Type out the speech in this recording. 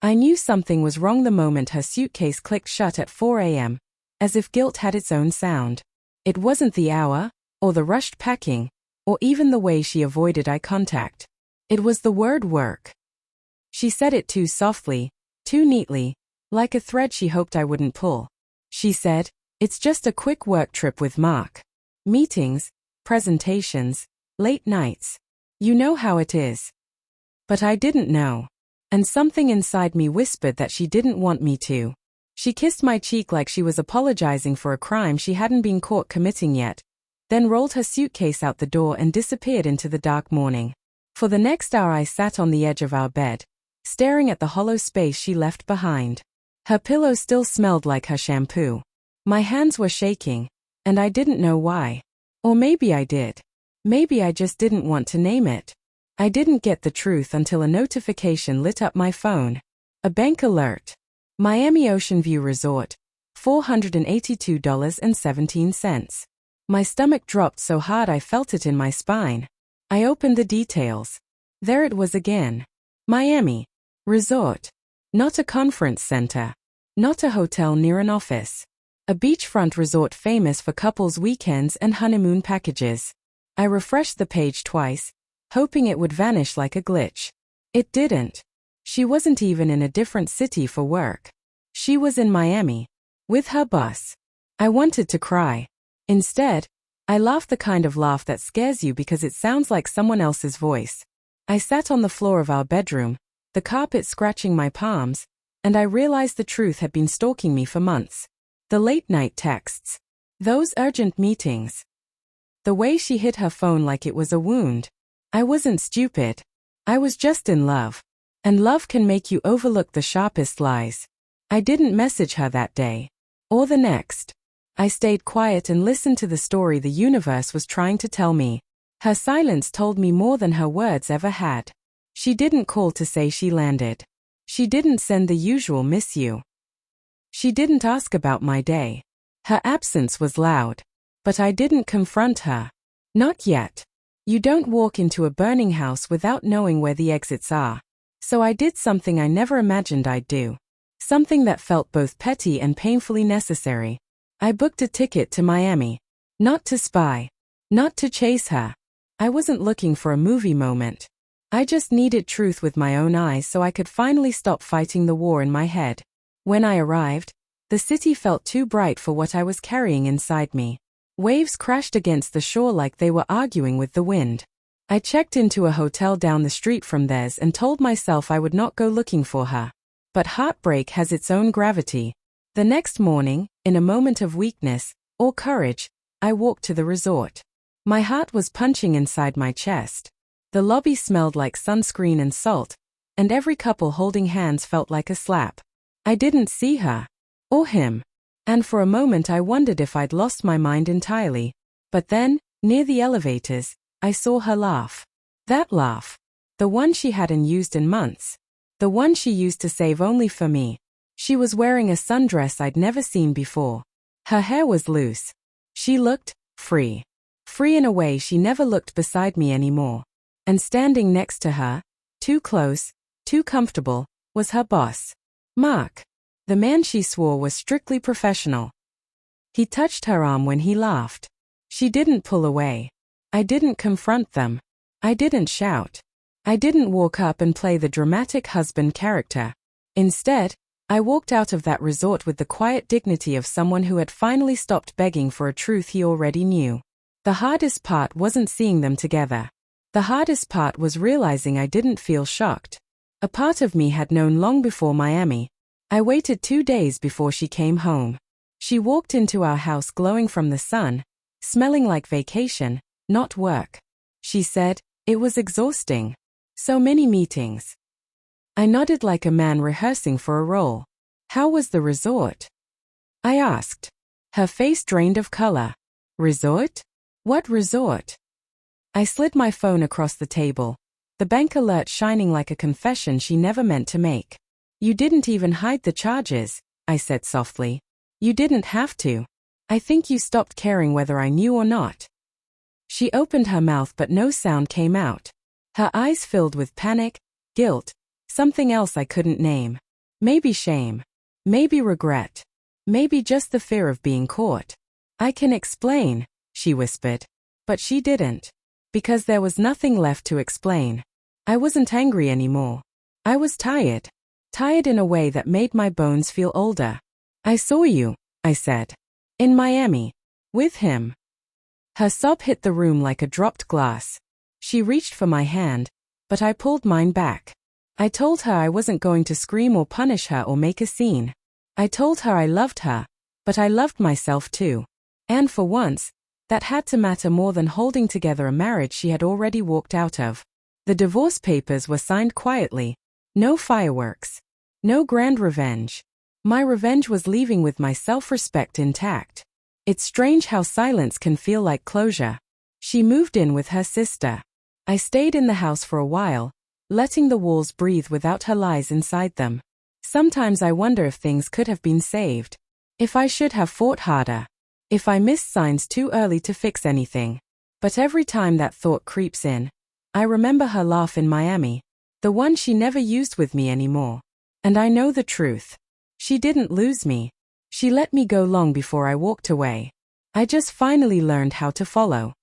I knew something was wrong the moment her suitcase clicked shut at 4 a.m., as if guilt had its own sound. It wasn't the hour, or the rushed packing, or even the way she avoided eye contact. It was the word work. She said it too softly, too neatly, like a thread she hoped I wouldn't pull. She said, "It's just a quick work trip with Mark. Meetings, presentations, late nights. You know how it is." But I didn't know. And something inside me whispered that she didn't want me to. She kissed my cheek like she was apologizing for a crime she hadn't been caught committing yet, then rolled her suitcase out the door and disappeared into the dark morning. For the next hour I sat on the edge of our bed, staring at the hollow space she left behind. Her pillow still smelled like her shampoo. My hands were shaking, and I didn't know why. Or maybe I did. Maybe I just didn't want to name it. I didn't get the truth until a notification lit up my phone. A bank alert. Miami Ocean View Resort, $482.17. My stomach dropped so hard I felt it in my spine. I opened the details. There it was again. Miami. Resort. Not a conference center. Not a hotel near an office. A beachfront resort famous for couples' weekends and honeymoon packages. I refreshed the page twice, hoping it would vanish like a glitch. It didn't. She wasn't even in a different city for work. She was in Miami. With her boss. I wanted to cry. Instead, I laughed, the kind of laugh that scares you because it sounds like someone else's voice. I sat on the floor of our bedroom, the carpet scratching my palms, and I realized the truth had been stalking me for months. The late-night texts. Those urgent meetings. The way she hid her phone like it was a wound. I wasn't stupid. I was just in love. And love can make you overlook the sharpest lies. I didn't message her that day. Or the next. I stayed quiet and listened to the story the universe was trying to tell me. Her silence told me more than her words ever had. She didn't call to say she landed. She didn't send the usual "miss you." She didn't ask about my day. Her absence was loud. But I didn't confront her. Not yet. You don't walk into a burning house without knowing where the exits are. So I did something I never imagined I'd do. Something that felt both petty and painfully necessary. I booked a ticket to Miami. Not to spy. Not to chase her. I wasn't looking for a movie moment. I just needed truth with my own eyes so I could finally stop fighting the war in my head. When I arrived, the city felt too bright for what I was carrying inside me. Waves crashed against the shore like they were arguing with the wind. I checked into a hotel down the street from theirs and told myself I would not go looking for her. But heartbreak has its own gravity. The next morning, in a moment of weakness, or courage, I walked to the resort. My heart was punching inside my chest. The lobby smelled like sunscreen and salt, and every couple holding hands felt like a slap. I didn't see her. Or him. And for a moment I wondered if I'd lost my mind entirely. But then, near the elevators, I saw her laugh. That laugh. The one she hadn't used in months. The one she used to save only for me. She was wearing a sundress I'd never seen before. Her hair was loose. She looked free. Free in a way she never looked beside me anymore. And standing next to her, too close, too comfortable, was her boss. Mark. The man she swore was strictly professional. He touched her arm when he laughed. She didn't pull away. I didn't confront them. I didn't shout. I didn't walk up and play the dramatic husband character. Instead, I walked out of that resort with the quiet dignity of someone who had finally stopped begging for a truth he already knew. The hardest part wasn't seeing them together. The hardest part was realizing I didn't feel shocked. A part of me had known long before Miami. I waited 2 days before she came home. She walked into our house glowing from the sun, smelling like vacation, not work. She said, it was exhausting. So many meetings. I nodded like a man rehearsing for a role. How was the resort? I asked. Her face drained of color. Resort? What resort? I slid my phone across the table, the bank alert shining like a confession she never meant to make. You didn't even hide the charges, I said softly. You didn't have to. I think you stopped caring whether I knew or not. She opened her mouth but no sound came out. Her eyes filled with panic, guilt, something else I couldn't name. Maybe shame. Maybe regret. Maybe just the fear of being caught. I can explain, she whispered. But she didn't. Because there was nothing left to explain. I wasn't angry anymore. I was tired. Tired in a way that made my bones feel older. I saw you, I said. In Miami. With him. Her sob hit the room like a dropped glass. She reached for my hand, but I pulled mine back. I told her I wasn't going to scream or punish her or make a scene. I told her I loved her, but I loved myself too. And for once, that had to matter more than holding together a marriage she had already walked out of. The divorce papers were signed quietly. No fireworks. No grand revenge. My revenge was leaving with my self-respect intact. It's strange how silence can feel like closure. She moved in with her sister. I stayed in the house for a while, letting the walls breathe without her lies inside them. Sometimes I wonder if things could have been saved. If I should have fought harder. If I missed signs too early to fix anything. But every time that thought creeps in, I remember her laugh in Miami. The one she never used with me anymore. And I know the truth. She didn't lose me. She let me go long before I walked away. I just finally learned how to follow.